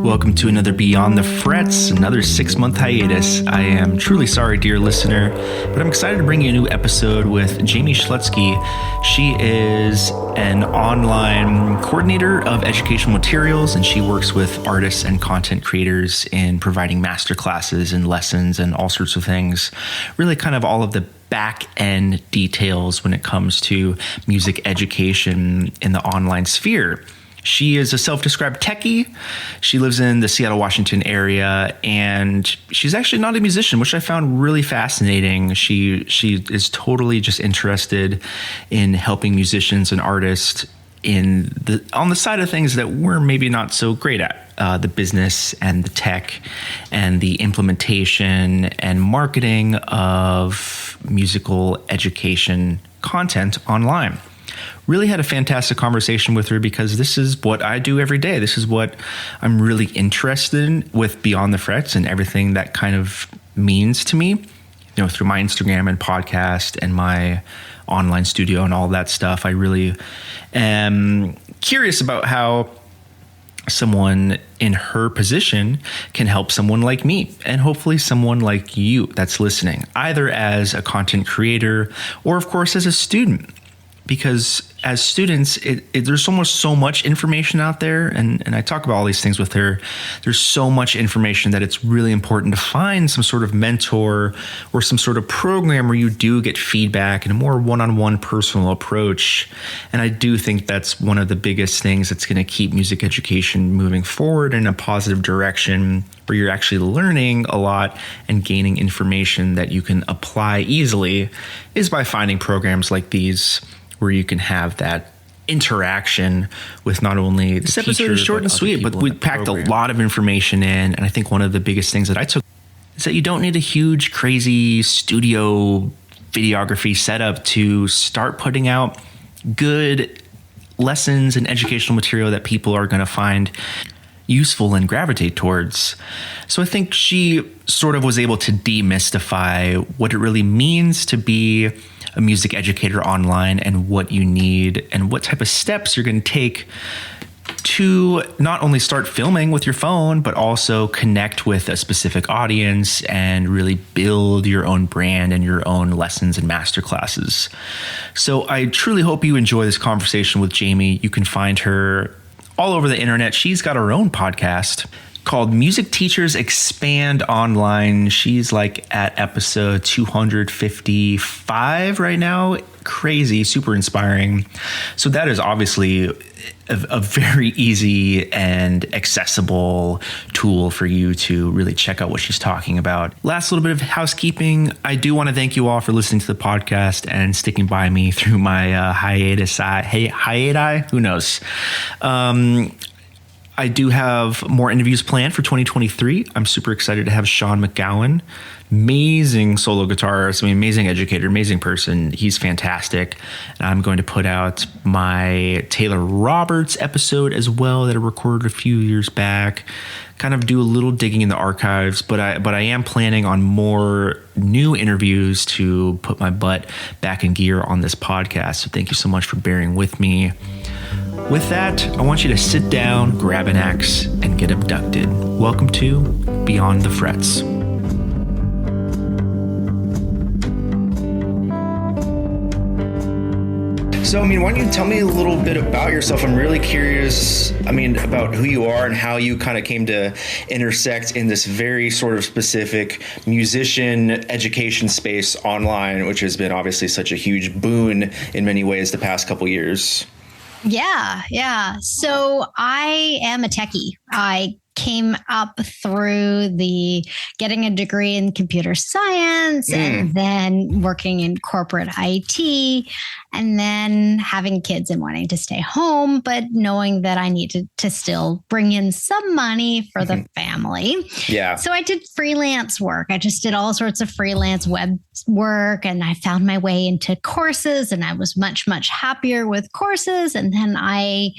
Welcome to another Beyond the Frets, another 6-month hiatus. I am truly sorry, dear listener, but I'm excited to bring you a new episode with Jaime Slutzky. She is an online coordinator of educational materials, and she works with artists and content creators in providing masterclasses and lessons and all sorts of things. Really kind of all of the back end details when it comes to music education in the online sphere. She is a self-described techie. She lives in the Seattle, Washington area, and she's actually not a musician, which I found really fascinating. She is totally just interested in helping musicians and artists on the side of things that we're maybe not so great at, the business and the tech and the implementation and marketing of musical education content online. Really had a fantastic conversation with her because this is what I do every day. This is what I'm really interested in with Beyond the Frets and everything that kind of means to me, through my Instagram and podcast and my online studio and all that stuff. I really am curious about how someone in her position can help someone like me and hopefully someone like you that's listening, either as a content creator or, of course, as a student. Because as students, there's almost so much information out there, and I talk about all these things with her. There's so much information that it's really important to find some sort of mentor or some sort of program where you do get feedback and a more one-on-one personal approach. And I do think that's one of the biggest things that's going to keep music education moving forward in a positive direction, where you're actually learning a lot and gaining information that you can apply easily, is by finding programs like these, where you can have that interaction with not only this episode is short and sweet, but we packed a lot of information in. And I think one of the biggest things that I took is that you don't need a huge, crazy studio videography setup to start putting out good lessons and educational material that people are going to find useful and gravitate towards. So I think she sort of was able to demystify what it really means to be a music educator online and what you need and what type of steps you're going to take to not only start filming with your phone, but also connect with a specific audience and really build your own brand and your own lessons and masterclasses. So I truly hope you enjoy this conversation with Jaime. You can find her all over the internet. She's got her own podcast called Music Teachers Expand Online. She's like at episode 255 right now. Crazy, super inspiring. So that is obviously a very easy and accessible tool for you to really check out what she's talking about. Last little bit of housekeeping. I do want to thank you all for listening to the podcast and sticking by me through my hiatus. Hiati? Who knows? I do have more interviews planned for 2023. I'm super excited to have Sean McGowan, amazing solo guitarist, amazing educator, amazing person. He's fantastic. And I'm going to put out my Taylor Roberts episode as well that I recorded a few years back. Kind of do a little digging in the archives, but I am planning on more new interviews to put my butt back in gear on this podcast. So thank you so much for bearing with me. With that, I want you to sit down, grab an axe, and get abducted. Welcome to Beyond the Frets. So, why don't you tell me a little bit about yourself? I'm really curious, about who you are and how you kind of came to intersect in this very sort of specific musician education space online, which has been obviously such a huge boon in many ways the past couple years. Yeah. So I am a techie. I came up through the getting a degree in computer science and then working in corporate IT and then having kids and wanting to stay home, but knowing that I needed to still bring in some money for the family. Yeah. So I did freelance work. I just did all sorts of freelance web work and I found my way into courses and I was much, much happier with courses. And then I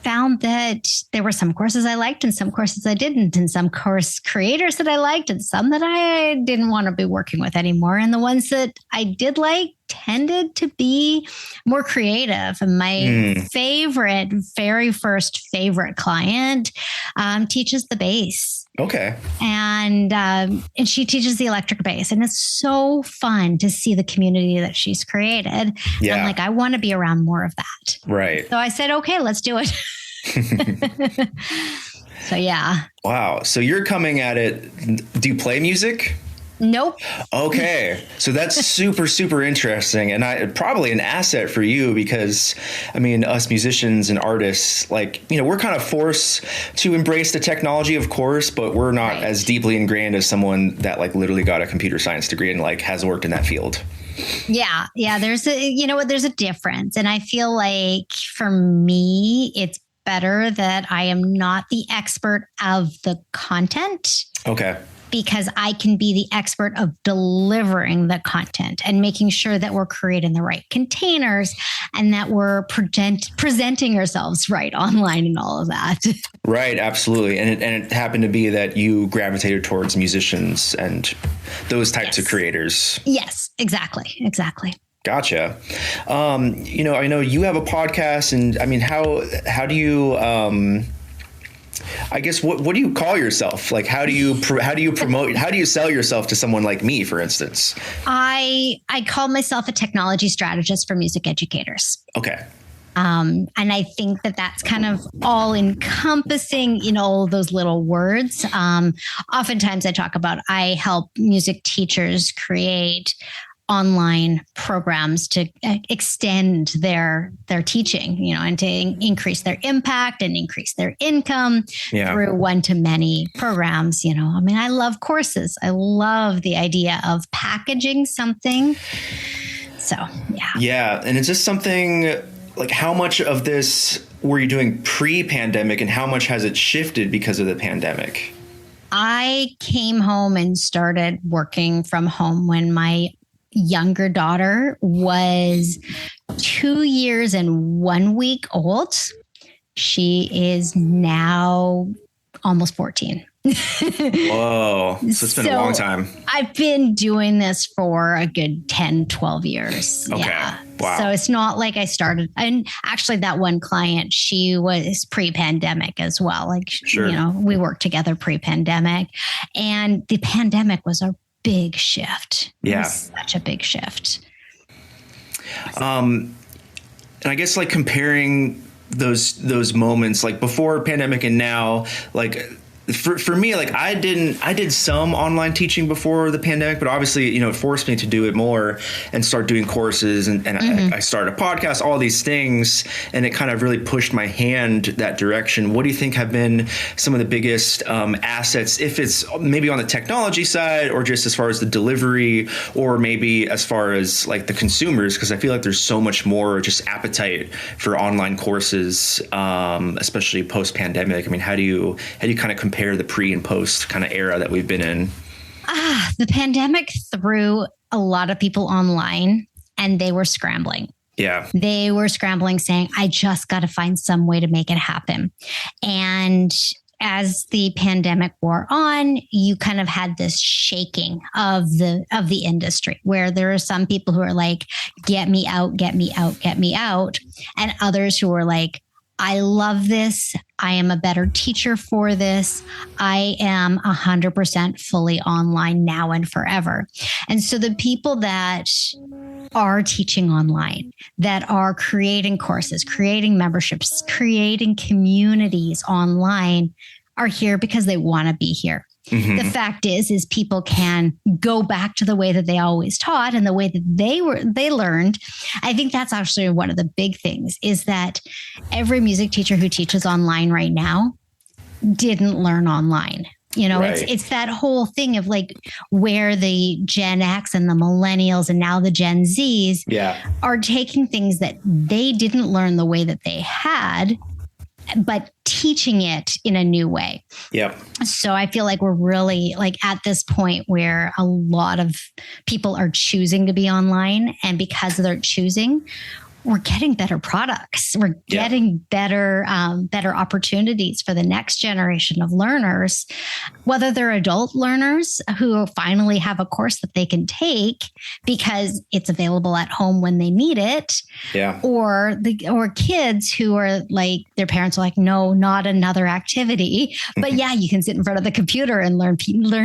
found that there were some courses I liked and some courses I didn't, and some course creators that I liked and some that I didn't want to be working with anymore. And the ones that I did like tended to be more creative. And my very first favorite client teaches the bass. Okay. And she teaches the electric bass. And it's so fun to see the community that she's created. Yeah. I'm like, I want to be around more of that. Right. So I said, okay, let's do it. So, yeah. Wow. So you're coming at it. Do you play music? Nope. Okay. So that's super, super interesting. And probably an asset for you because, I mean, us musicians and artists, like, you know, we're kind of forced to embrace the technology, of course, but we're not as deeply ingrained as someone that like literally got a computer science degree and like has worked in that field. Yeah. Yeah. There's a difference. And I feel like for me, it's better that I am not the expert of the content. Okay. Because I can be the expert of delivering the content and making sure that we're creating the right containers and that we're presenting ourselves right online and all of that. Right. Absolutely. And it happened to be that you gravitated towards musicians and those types of creators. Yes, exactly. Gotcha. You know, I know you have a podcast, and I mean, how do you, I guess, what do you call yourself? Like, how do you promote, how do you sell yourself to someone like me, for instance? I call myself a technology strategist for music educators. Okay. And I think that that's kind of all encompassing in all those little words. Oftentimes I talk about, I help music teachers create online programs to extend their teaching, you know, and to increase their impact and increase their income through one-to-many programs. You know, I mean, I love courses. I love the idea of packaging something. So, yeah. Yeah. And it's just something like, how much of this were you doing pre-pandemic and how much has it shifted because of the pandemic? I came home and started working from home when my younger daughter was 2 years and 1 week old. She is now almost 14. Whoa. So it's been a long time. I've been doing this for a good 10, 12 years. Okay. Yeah. Wow. So it's not like I started. And actually that one client, she was pre-pandemic as well. Like, sure. You know, we worked together pre-pandemic, and the pandemic was a big shift. Yeah. Such a big shift. And I guess like comparing those moments, like before pandemic and now, like for me, like I did some online teaching before the pandemic, but obviously, you know, it forced me to do it more and start doing courses and I started a podcast, all these things, and it kind of really pushed my hand that direction. What do you think have been some of the biggest assets, if it's maybe on the technology side or just as far as the delivery or maybe as far as like the consumers? Because I feel like there's so much more just appetite for online courses, especially post pandemic. I mean, how do you kind of compare the pre and post kind of era that we've been in? The pandemic threw a lot of people online and they were scrambling. Yeah. They were scrambling saying, I just got to find some way to make it happen. And as the pandemic wore on, you kind of had this shaking of the industry where there are some people who are like, get me out, get me out, get me out. And others who are like, I love this. I am a better teacher for this. I am 100% fully online now and forever. And so the people that are teaching online, that are creating courses, creating memberships, creating communities online are here because they want to be here. Mm-hmm. The fact is people can go back to the way that they always taught and the way that they learned. I think that's actually one of the big things is that every music teacher who teaches online right now didn't learn online. You know, right. It's that whole thing of like where the Gen X and the millennials and now the Gen Zs are taking things that they didn't learn the way that they had, but teaching it in a new way. Yep. So I feel like we're really like at this point where a lot of people are choosing to be online. And because they're choosing, we're getting better products. We're getting better opportunities for the next generation of learners, whether they're adult learners who finally have a course that they can take because it's available at home when they need it, or kids who are like, their parents are like, no, not another activity, but you can sit in front of the computer and learn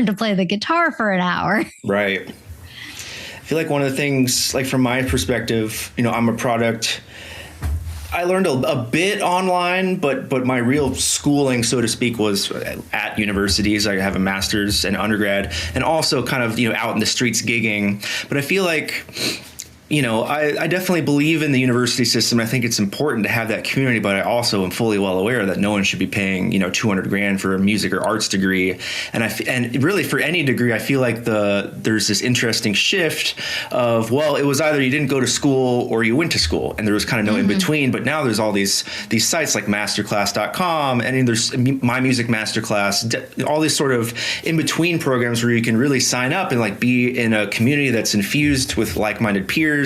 to play the guitar for an hour. Right. I feel like one of the things, like from my perspective, I'm a product. I learned a bit online, but my real schooling, so to speak, was at universities. I have a master's and undergrad, and also kind of, out in the streets gigging. But I feel like, I definitely believe in the university system. I think it's important to have that community, but I also am fully well aware that no one should be paying, $200,000 for a music or arts degree. And really for any degree, I feel like there's this interesting shift of, well, it was either you didn't go to school or you went to school, and there was kind of no in between. But now there's all these sites like masterclass.com, and there's My Music Masterclass, all these sort of in between programs where you can really sign up and like be in a community that's infused with like-minded peers.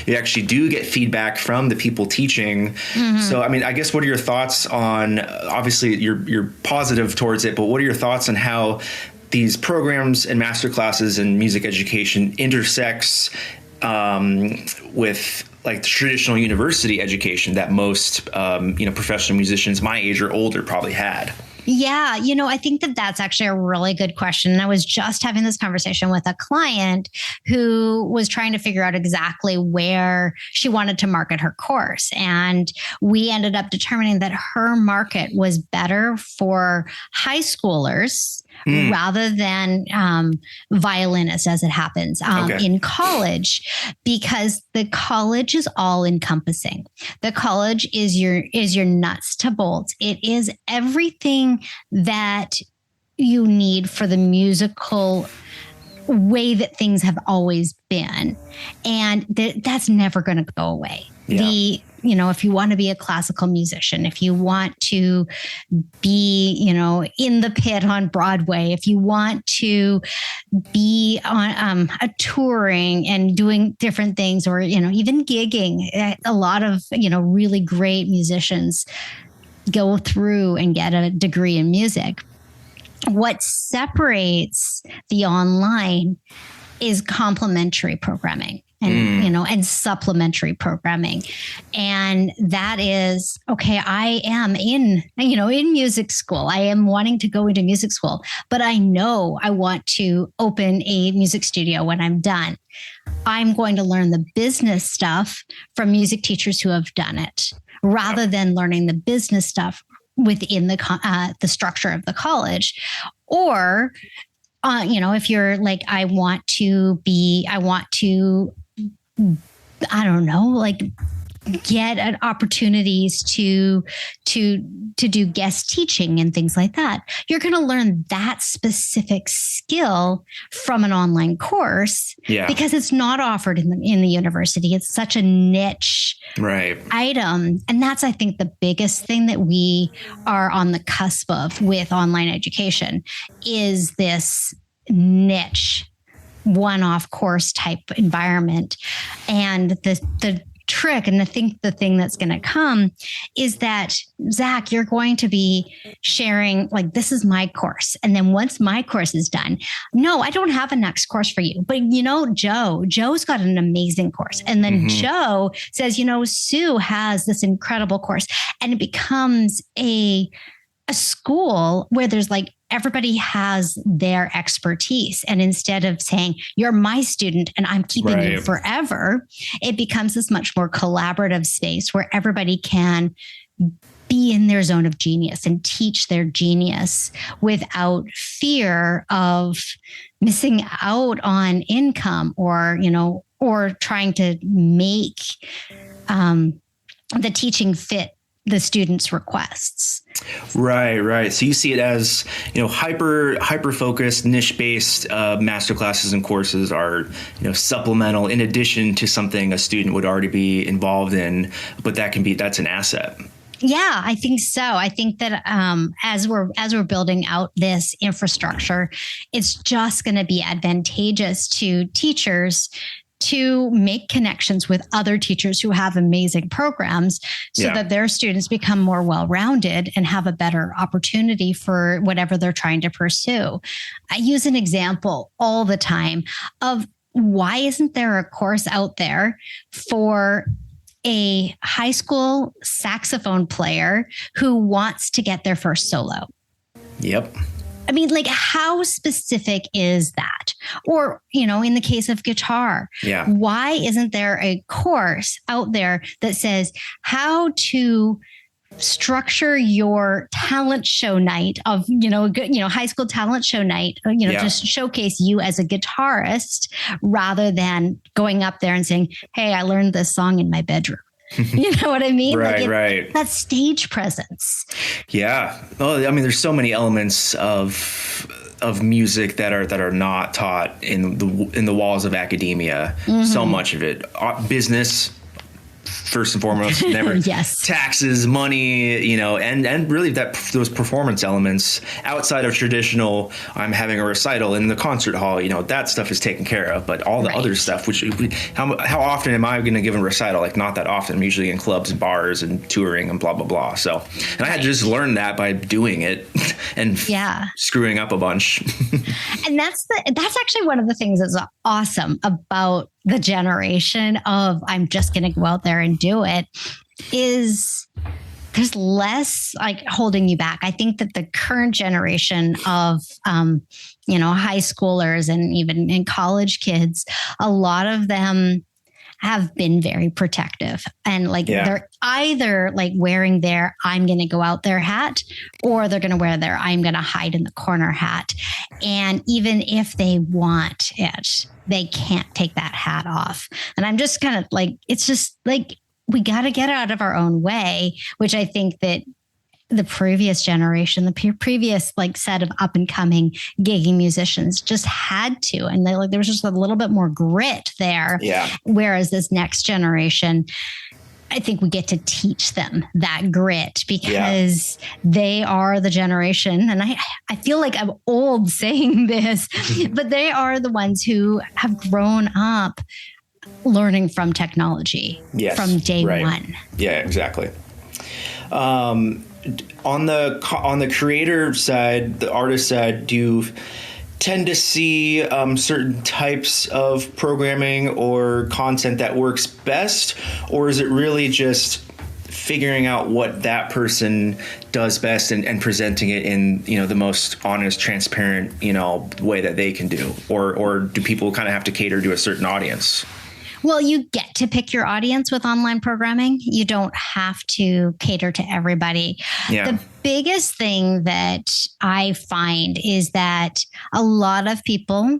You actually do get feedback from the people teaching. So, I mean, I guess, what are your thoughts on, obviously you're positive towards it, but what are your thoughts on how these programs and masterclasses and music education intersects with like the traditional university education that most, professional musicians my age or older probably had? Yeah, I think that's actually a really good question. And I was just having this conversation with a client who was trying to figure out exactly where she wanted to market her course. And we ended up determining that her market was better for high schoolers rather than violinists, as it happens in college, because the college is all encompassing. The college is your nuts to bolts. It is everything that you need for the musical way that things have always been. And that's never going to go away. Yeah. If you want to be a classical musician, if you want to be, in the pit on Broadway, if you want to be on a touring and doing different things, or, even gigging, a lot of, really great musicians go through and get a degree in music. What separates the online is complementary programming and, and supplementary programming. And that is, okay, I am in music school. I am wanting to go into music school, but I know I want to open a music studio when I'm done. I'm going to learn the business stuff from music teachers who have done it, rather than learning the business stuff within the structure of the college. Or, if you're like, I want to, I don't know, like get opportunities to do guest teaching and things like that. You're going to learn that specific skill from an online course, because it's not offered in the university. It's such a niche item. And that's, I think, the biggest thing that we are on the cusp of with online education is this niche one-off course type environment. And the trick, and I think the thing that's going to come is that, Zach, you're going to be sharing, like, this is my course. And then once my course is done, no, I don't have a next course for you. But, Joe's got an amazing course. And then Joe says, Sue has this incredible course. And it becomes a school where there's like, everybody has their expertise. And instead of saying, you're my student and I'm keeping you forever, it becomes this much more collaborative space where everybody can be in their zone of genius and teach their genius without fear of missing out on income or trying to make the teaching fit the students' requests. Right. So you see it as, hyper focused, niche based masterclasses and courses are, supplemental in addition to something a student would already be involved in, but that's an asset. Yeah, I think so. I think that as we're building out this infrastructure, it's just going to be advantageous to teachers to make connections with other teachers who have amazing programs so that their students become more well-rounded and have a better opportunity for whatever they're trying to pursue. I use an example all the time of why isn't there a course out there for a high school saxophone player who wants to get their first solo? Yep. I mean, like, how specific is that? Or, in the case of guitar, why isn't there a course out there that says how to structure your talent show night of, high school talent show night, just showcase you as a guitarist rather than going up there and saying, hey, I learned this song in my bedroom. You know what I mean? Right. That stage presence. Yeah. Well, I mean, there's so many elements of music that are not taught in the walls of academia. So much of it, business, first and foremost, never taxes, money, and really those performance elements outside of traditional, I'm having a recital in the concert hall, that stuff is taken care of, but all the other stuff, which how often am I going to give a recital? Like, not that often. I'm usually in clubs and bars and touring and blah, blah, blah. So, and I had to just learn that by doing it and screwing up a bunch. And that's actually one of the things that's awesome about the generation of I'm just going to go out there and do it is there's less like holding you back. I think that the current generation of, high schoolers and even in college kids, a lot of them have been very protective and they're either like wearing their I'm going to go out there hat, or they're going to wear their I'm going to hide in the corner hat. And even if they want it, they can't take that hat off. And I'm just kind of like, it's just like, we got to get out of our own way, which I think that the previous generation, the previous set of up and coming gigging musicians just had to, and there was just a little bit more grit there. Yeah. Whereas this next generation, I think we get to teach them that grit because they are the generation. And I feel like I'm old saying this, but they are the ones who have grown up learning from technology from day one. Yeah, exactly. On the creator side, the artist side, do you tend to see certain types of programming or content that works best, or is it really just figuring out what that person does best and presenting it in the most honest, transparent way that they can do, or do people kind of have to cater to a certain audience? Well, you get to pick your audience with online programming. You don't have to cater to everybody. Yeah. The biggest thing that I find is that a lot of people,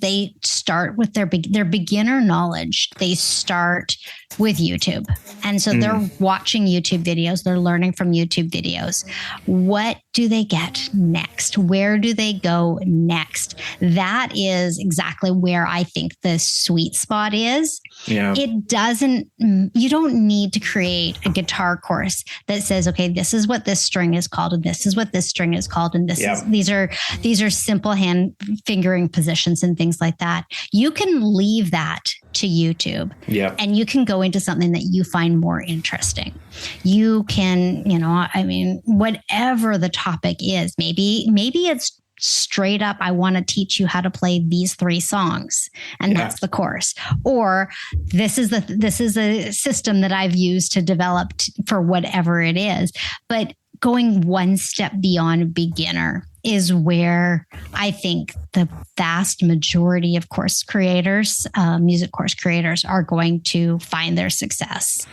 they start with their beginner knowledge. They start with YouTube. And so they're watching YouTube videos. They're learning from YouTube videos. What do they get next? Where do they go next? That is exactly where I think the sweet spot is. Yeah. You don't need to create a guitar course that says, okay, this is what this string is called, and this is what this string is called, and these are simple hand fingering positions and things like that. You can leave that to YouTube, and you can go into something that you find more interesting. You can, whatever the topic is, maybe it's straight up, I want to teach you how to play these 3 songs, and that's the course. Or this is a system that I've used to develop for whatever it is. But going one step beyond beginner is where I think the vast majority of course creators, music course creators, are going to find their success.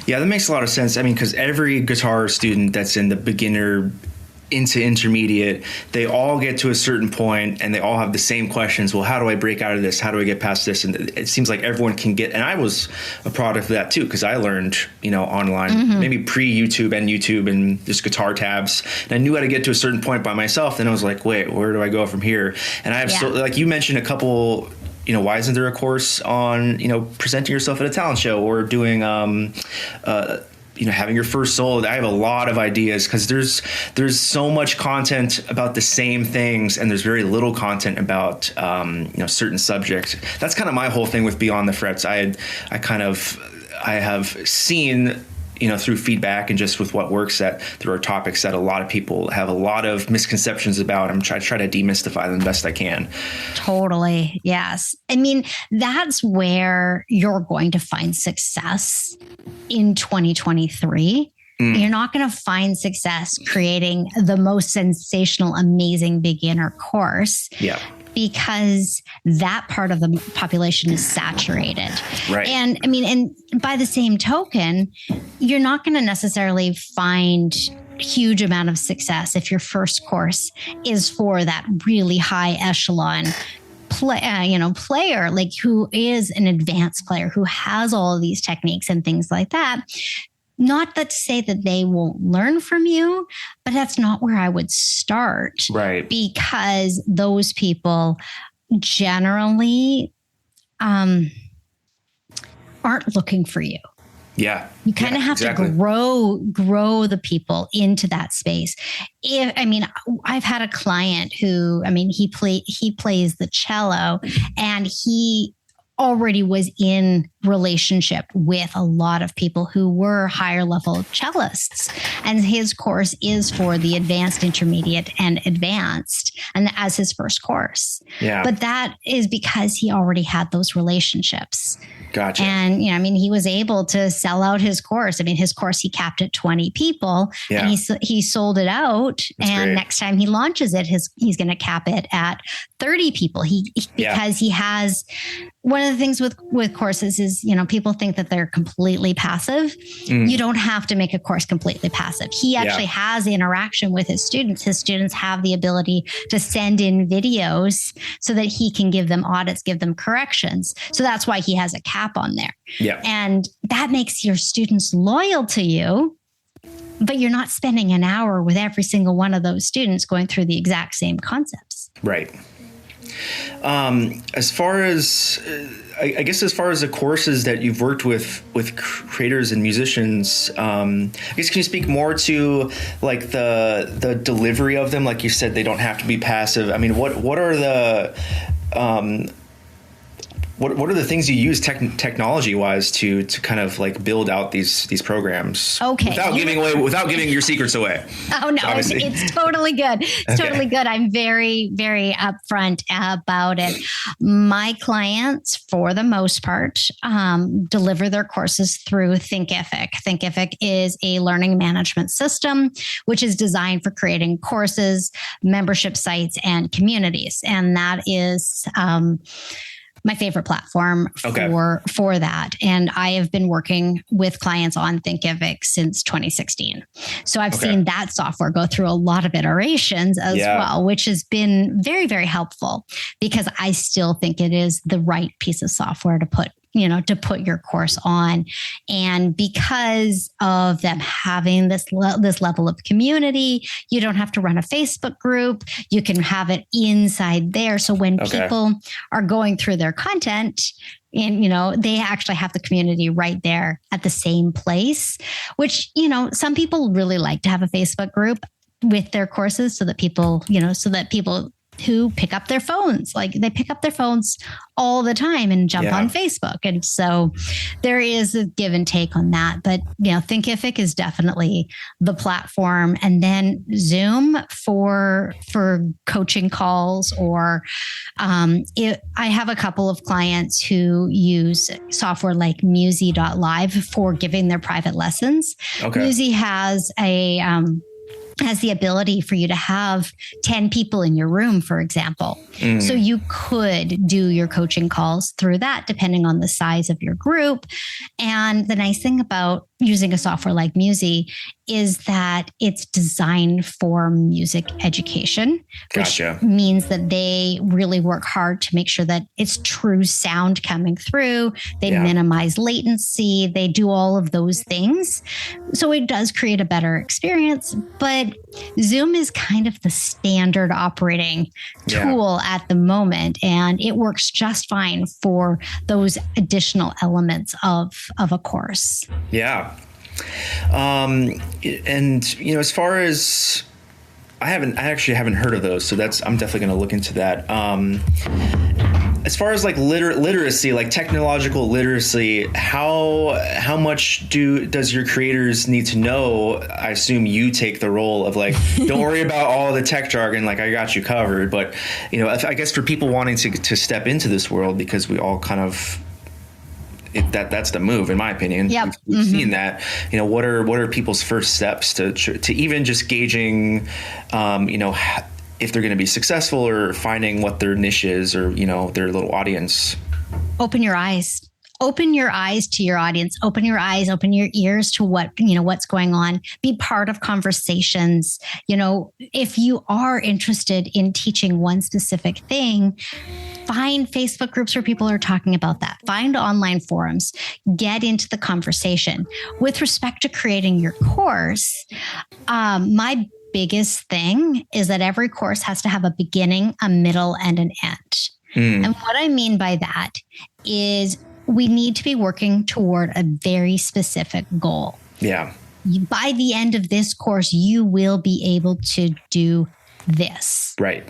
Yeah, that makes a lot of sense. I mean, because every guitar student that's in the beginner into intermediate, they all get to a certain point and they all have the same questions. Well, how do I break out of this? How do I get past this? And it seems like everyone can get, and I was a product of that too, because I learned, online, maybe pre-YouTube and YouTube and just guitar tabs. And I knew how to get to a certain point by myself. Then I was like, wait, where do I go from here? And I have like you mentioned a couple, why isn't there a course on, presenting yourself at a talent show or doing having your first solo, I have a lot of ideas because there's so much content about the same things, and there's very little content about certain subjects. That's kind of my whole thing with Beyond the Frets. I have seen, through feedback and just with what works through our topics, that a lot of people have a lot of misconceptions about. I'm try to demystify them the best I can. Totally. Yes. I mean, that's where you're going to find success in 2023. You're not going to find success creating the most sensational, amazing beginner course. Yeah. Because that part of the population is saturated. Right. And I mean, and by the same token, you're not going to necessarily find huge amount of success if your first course is for that really high echelon player, like who is an advanced player, who has all of these techniques and things like that. Not that to say that they won't learn from you, but that's not where I would start. Right. Because those people generally aren't looking for you. Yeah. You kind of have to grow the people into that space. I've had a client who, he plays the cello, and he already was in relationship with a lot of people who were higher level cellists, and his course is for the advanced, intermediate, and advanced, and as his first course. Yeah. But that is because he already had those relationships. Gotcha. And, he was able to sell out his course. His course, he capped at 20 people, and he sold it out. That's and great. Next time he launches it, he's going to cap it at 30 people. Because he has, one of the things with courses is, people think that they're completely passive. You don't have to make a course completely passive. He actually has interaction with his students. His students have the ability to send in videos so that he can give them audits, give them corrections. So that's why he has a cap on there. Yeah. And that makes your students loyal to you, but you're not spending an hour with every single one of those students going through the exact same concepts. Right. As far as the courses that you've worked with creators and musicians, can you speak more to like the delivery of them? Like you said, they don't have to be passive. What are the what are the things you use technology wise to kind of like build out these programs? Okay. Without giving your secrets away. Oh no, it's totally good. It's totally good. I'm very, very upfront about it. My clients, for the most part, deliver their courses through Thinkific. Thinkific is a learning management system, which is designed for creating courses, membership sites, and communities. And that is, my favorite platform for that. And I have been working with clients on Thinkific since 2016. So I've seen that software go through a lot of iterations as well, which has been very, very helpful because I still think it is the right piece of software to put your course on. And because of them having this level of community, you don't have to run a Facebook group. You can have it inside there. So when people are going through their content, and, they actually have the community right there at the same place, which, some people really like to have a Facebook group with their courses so that people who pick up their phones, like they pick up their phones all the time and jump on Facebook. And so there is a give and take on that. But, Thinkific is definitely the platform. And then Zoom for coaching calls, or I have a couple of clients who use software like Musi.live for giving their private lessons. Musi has the ability for you to have 10 people in your room, for example. So you could do your coaching calls through that, depending on the size of your group. And the nice thing about using a software like Musi is that it's designed for music education, which means that they really work hard to make sure that it's true sound coming through. They minimize latency. They do all of those things. So it does create a better experience, but Zoom is kind of the standard operating tool at the moment, and it works just fine for those additional elements of a course. Yeah. And, you know, as far as I actually haven't heard of those. So I'm definitely going to look into that. As far as like literacy, like technological literacy, how much does your creators need to know? I assume you take the role of like, don't worry about all the tech jargon, like I got you covered. But, you know, I guess for people wanting to step into this world, because we all kind of, that's the move, in my opinion. Yep. We've seen that. You know, what are people's first steps to even just gauging, you know, if they're going to be successful, or finding what their niche is, or, you know, their little audience? Open your eyes. Open your eyes to your audience. Open your eyes, open your ears to what's going on. Be part of conversations. You know, if you are interested in teaching one specific thing, find Facebook groups where people are talking about that. Find online forums. Get into the conversation. With respect to creating your course, my biggest thing is that every course has to have a beginning, a middle, and an end. And what I mean by that is we need to be working toward a very specific goal. Yeah. By the end of this course, you will be able to do this. Right.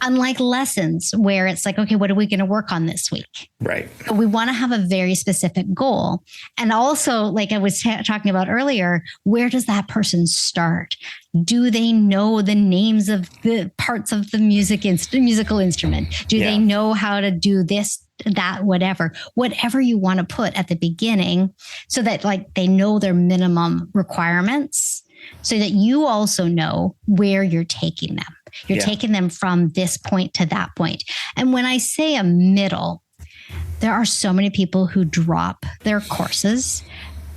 Unlike lessons where it's like, okay, what are we going to work on this week? Right. So we want to have a very specific goal. And also, like I was talking about earlier, where does that person start? Do they know the names of the parts of the musical instrument? Do they know how to do this, that, whatever you want to put at the beginning, so that like they know their minimum requirements, so that you also know where you're taking them. You're taking them from this point to that point. And when I say a middle, there are so many people who drop their courses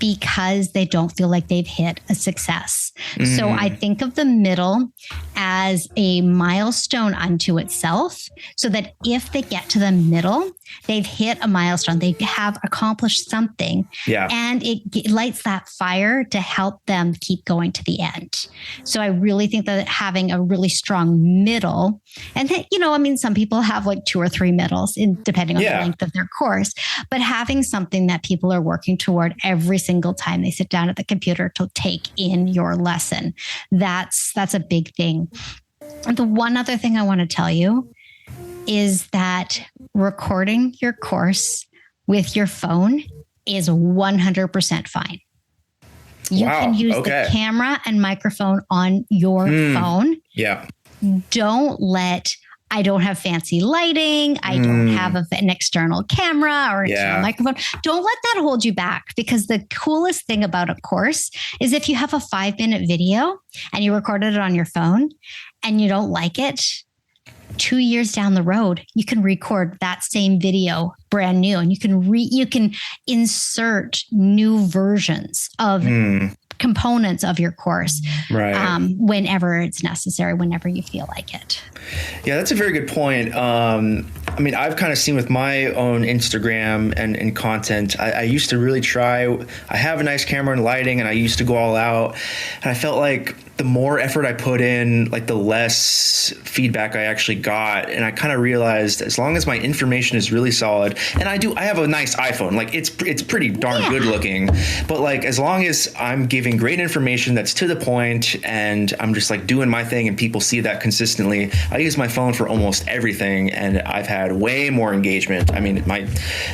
because they don't feel like they've hit a success. So I think of the middle as a milestone unto itself, so that if they get to the middle, they've hit a milestone, they have accomplished something, and it lights that fire to help them keep going to the end. So I really think that having a really strong middle, and that, you know, I mean, some people have like 2 or 3 middles depending on the length of their course, but having something that people are working toward every single time they sit down at the computer to take in your lesson, that's a big thing. And the one other thing I want to tell you is that recording your course with your phone is 100% fine. You can use the camera and microphone on your phone. Yeah. Don't let, I don't have fancy lighting, I don't have an external camera or external microphone. Don't let that hold you back, because the coolest thing about a course is if you have a 5-minute video and you recorded it on your phone and you don't like it, 2 years down the road, you can record that same video brand new, and you can insert new versions of components of your course, whenever it's necessary, whenever you feel like it. Yeah, that's a very good point. I mean, I've kind of seen with my own Instagram and content, I used to really try. I have a nice camera and lighting, and I used to go all out. And I felt like the more effort I put in, like the less feedback I actually got. And I kind of realized, as long as my information is really solid, and I have a nice iPhone, like it's pretty darn good looking, but like as long as I'm giving great information that's to the point, and I'm just like doing my thing and people see that consistently, I use my phone for almost everything, and I've had way more engagement. I mean, my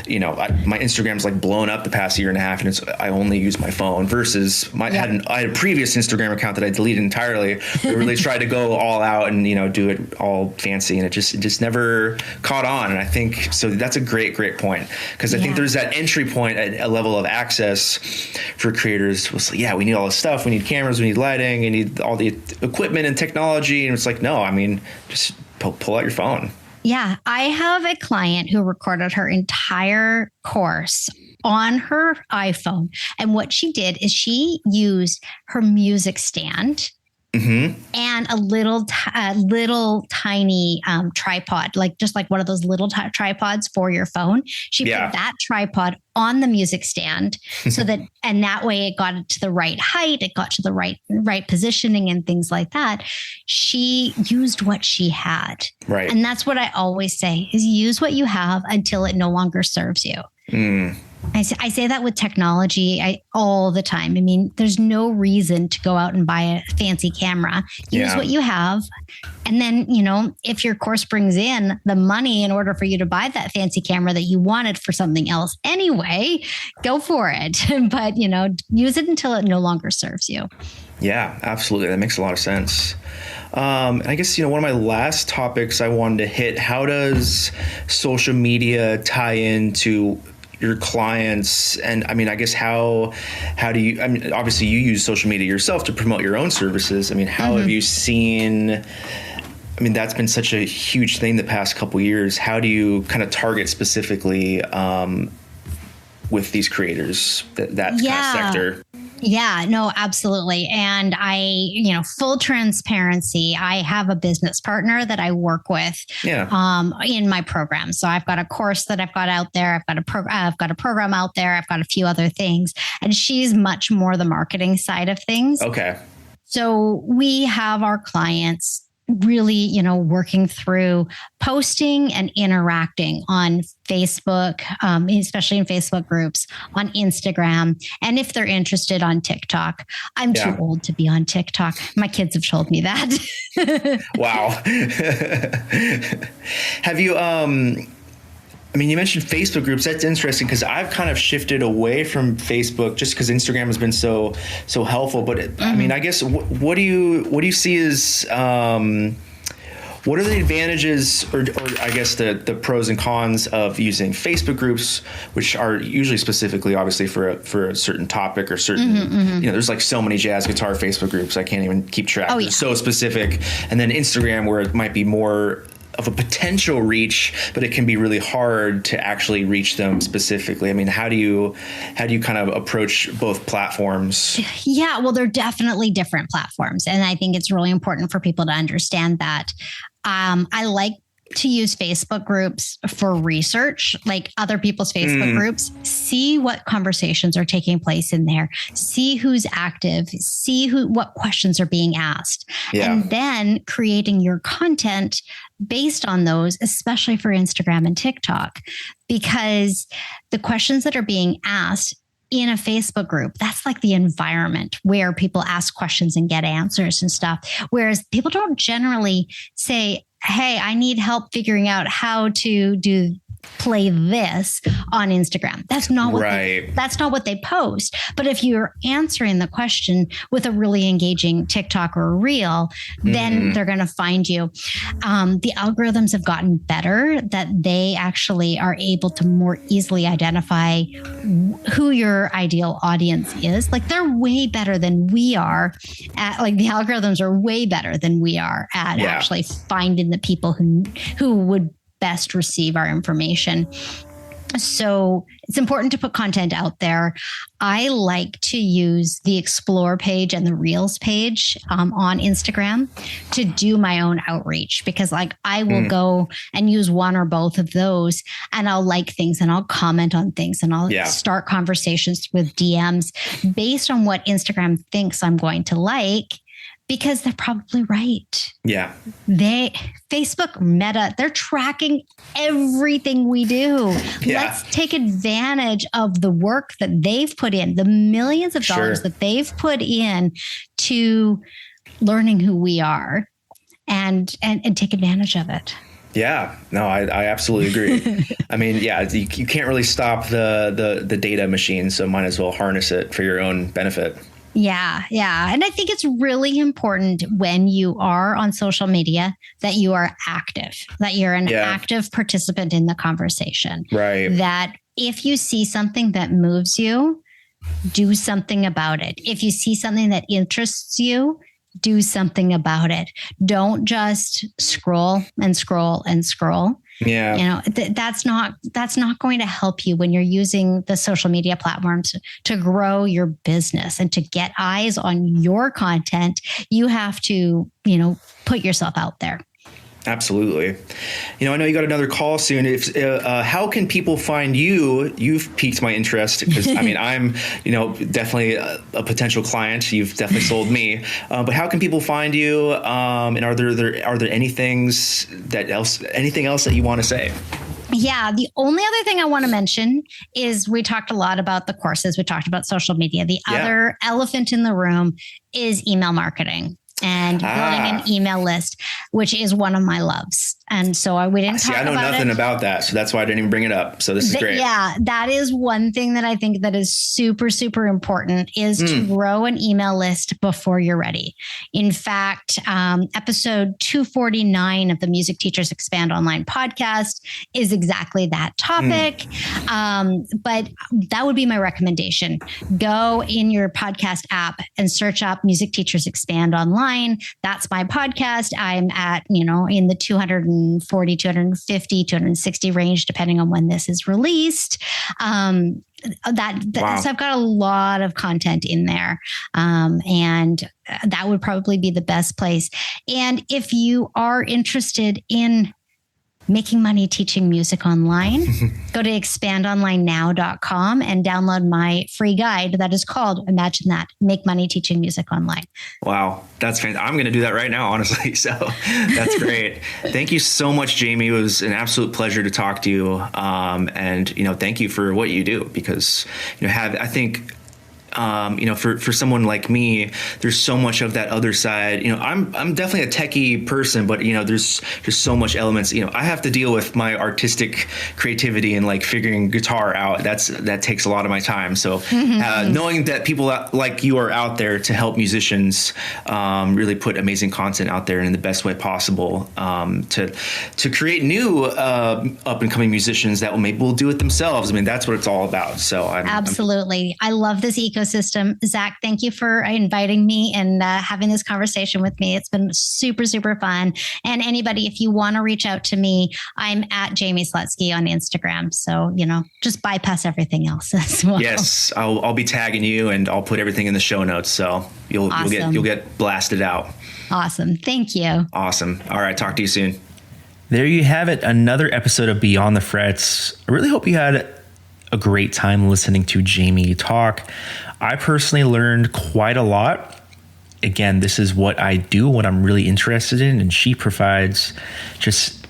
Instagram's like blown up the past year and a half, and I only use my phone versus I had a previous Instagram account that I deleted entirely. I really tried to go all out and, you know, do it all fancy, and it just never caught on. And I think so that's a great point, because I think there's that entry point at a level of access for creators. Was like, we need all this stuff. We need cameras, we need lighting, we need all the equipment and technology. And it's like, no, I mean, just pull out your phone. Yeah. I have a client who recorded her entire course on her iPhone. And what she did is she used her music stand and a little tiny tripod, just like one of those little tripods for your phone. She put that tripod on the music stand and that way it got it to the right height, it got to the right positioning and things like that. She used what she had. Right. And that's what I always say is use what you have until it no longer serves you. I say that with technology all the time. I mean, there's no reason to go out and buy a fancy camera. Use what you have. And then, if your course brings in the money in order for you to buy that fancy camera that you wanted for something else anyway, go for it. But, use it until it no longer serves you. Yeah, absolutely. That makes a lot of sense. I guess, one of my last topics I wanted to hit, how does social media tie into your clients? And I mean, I guess how do you, obviously you use social media yourself to promote your own services. I mean, how have you seen, that's been such a huge thing the past couple of years. How do you kind of target specifically with these creators, that kind of sector? Yeah, no, absolutely. And full transparency, I have a business partner that I work with in my program. So I've got a course that I've got out there. I've got a program out there. I've got a few other things, and she's much more the marketing side of things. Okay. So we have our clients really, working through posting and interacting on Facebook, especially in Facebook groups, on Instagram, and if they're interested on TikTok. I'm too old to be on TikTok. My kids have told me that. Wow. Have you, you mentioned Facebook groups. That's interesting because I've kind of shifted away from Facebook just because Instagram has been so helpful. But I guess what do you see as what are the advantages or I guess the pros and cons of using Facebook groups, which are usually specifically obviously for a certain topic or certain, there's like so many jazz guitar Facebook groups. I can't even keep track. It's so specific. And then Instagram, where it might be more of a potential reach, but it can be really hard to actually reach them specifically. How do you kind of approach both platforms? Yeah, well, they're definitely different platforms. And I think it's really important for people to understand that. I like to use Facebook groups for research, like other people's Facebook groups, see what conversations are taking place in there, see who's active, see what questions are being asked, and then creating your content based on those, especially for Instagram and TikTok, because the questions that are being asked in a Facebook group, that's like the environment where people ask questions and get answers and stuff. Whereas people don't generally say, hey, I need help figuring out how to play this on Instagram. That's not what they post. But if you're answering the question with a really engaging TikTok or a reel, then they're going to find you. The algorithms have gotten better that they actually are able to more easily identify who your ideal audience is. Like they're way better than we are at, like the algorithms are way better than we are at actually finding the people who would best receive our information. So it's important to put content out there. I like to use the Explore page and the Reels page on Instagram to do my own outreach, because like I will go and use one or both of those, and I'll like things and I'll comment on things and I'll start conversations with DMs based on what Instagram thinks I'm going to like. Because they're probably right. Yeah. Facebook Meta, they're tracking everything we do. Yeah. Let's take advantage of the work that they've put in, the millions of dollars that they've put in to learning who we are and take advantage of it. Yeah, no, I absolutely agree. You can't really stop the data machine, so might as well harness it for your own benefit. Yeah. And I think it's really important when you are on social media that you are active, that you're an active participant in the conversation. Right. That if you see something that moves you, do something about it. If you see something that interests you, do something about it. Don't just scroll and scroll and scroll. Yeah. That's not going to help you when you're using the social media platforms to grow your business and to get eyes on your content. You have to, put yourself out there. Absolutely. I know you got another call soon. How can people find you? You've piqued my interest because I'm, definitely a potential client. You've definitely sold me. But how can people find you? And are there anything else that you want to say? Yeah. The only other thing I want to mention is we talked a lot about the courses. We talked about social media. The other elephant in the room is email marketing and building an email list, which is one of my loves. And so we didn't talk about it. I know nothing about that. So that's why I didn't even bring it up. So this is great. Yeah, that is one thing that I think that is super, super important is to grow an email list before you're ready. In fact, episode 249 of the Music Teachers Expand Online podcast is exactly that topic. But that would be my recommendation. Go in your podcast app and search up Music Teachers Expand Online. That's my podcast. I'm at, in the 240, 250, 260 range, depending on when this is released. So I've got a lot of content in there. And that would probably be the best place. And if you are interested in making money teaching music online, go to expandonlinenow.com and download my free guide that is called, imagine that, Make Money Teaching Music Online. Wow. That's fantastic. I'm going to do that right now, honestly. So that's great. Thank you so much, Jamie. It was an absolute pleasure to talk to you. And thank you for what you do, because, I think, for someone like me, there's so much of that other side. I'm definitely a techie person, but there's so much elements. I have to deal with my artistic creativity and like figuring guitar out. That takes a lot of my time. So knowing that people like you are out there to help musicians really put amazing content out there in the best way possible to create new up and coming musicians that will do it themselves. I mean, that's what it's all about. So absolutely, I love this ecosystem. Zach, thank you for inviting me and having this conversation with me. It's been super, super fun. And anybody, if you want to reach out to me, I'm at Jaime Slutzky on Instagram. So, just bypass everything else as well. Yes, I'll be tagging you and I'll put everything in the show notes. So you'll get blasted out. Awesome. Thank you. Awesome. All right. Talk to you soon. There you have it. Another episode of Beyond the Frets. I really hope you had a great time listening to Jamie talk. I personally learned quite a lot. Again, this is what I do, what I'm really interested in, and she provides just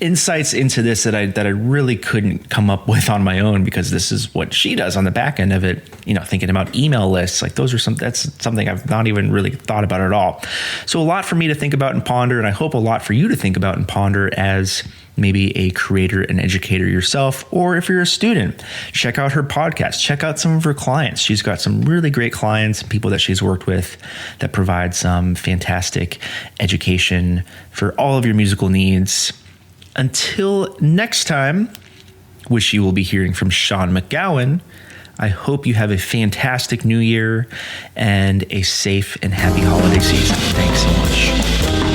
insights into this that I really couldn't come up with on my own, because this is what she does on the back end of it. Thinking about email lists, like that's something I've not even really thought about at all. So a lot for me to think about and ponder, and I hope a lot for you to think about and ponder as maybe a creator and educator yourself, or if you're a student, check out her podcast, check out some of her clients. She's got some really great clients, people that she's worked with that provide some fantastic education for all of your musical needs. Until next time, which you will be hearing from Sean McGowan, I hope you have a fantastic new year and a safe and happy holiday season. Thanks so much.